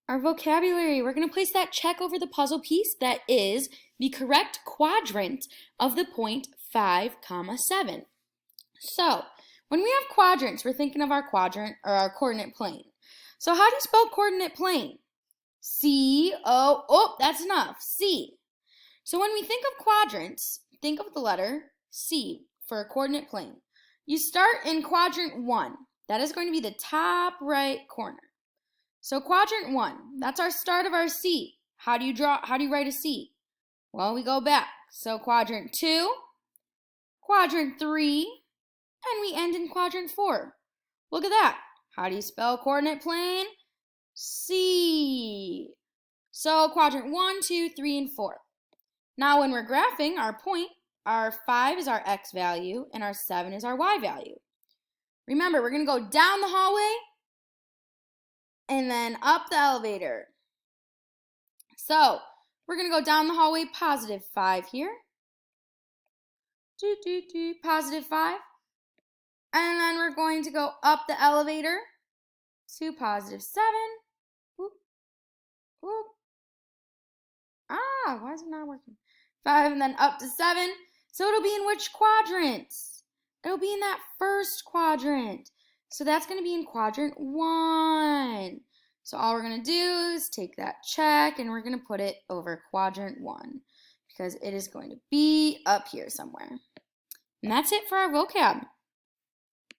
Our vocabulary, we're going to place that check over the puzzle piece that is the correct quadrant of the point 5, 7. So, when we have quadrants, we're thinking of our quadrant or our coordinate plane. So how do you spell coordinate plane? C-O, oh, that's enough, C. So when we think of quadrants, think of the letter C for a coordinate plane. You start in quadrant 1. That is going to be the top right corner. So quadrant 1, that's our start of our C. How do you write a C? Well, we go back. So quadrant 2, quadrant 3, and we end in quadrant 4. Look at that. How do you spell coordinate plane? C. So quadrant 1, 2, 3, and 4. Now when we're graphing our point, our 5 is our x value and our 7 is our y value. Remember, we're going to go down the hallway and then up the elevator. So we're going to go down the hallway, positive 5 here. Positive 5. And then we're going to go up the elevator to positive 7. Whoop, whoop. Why is it not working? 5 and then up to 7. So it'll be in which quadrant? It'll be in that first quadrant. So that's going to be in quadrant 1. So all we're going to do is take that check and we're going to put it over quadrant 1 because it is going to be up here somewhere. And that's it for our vocab.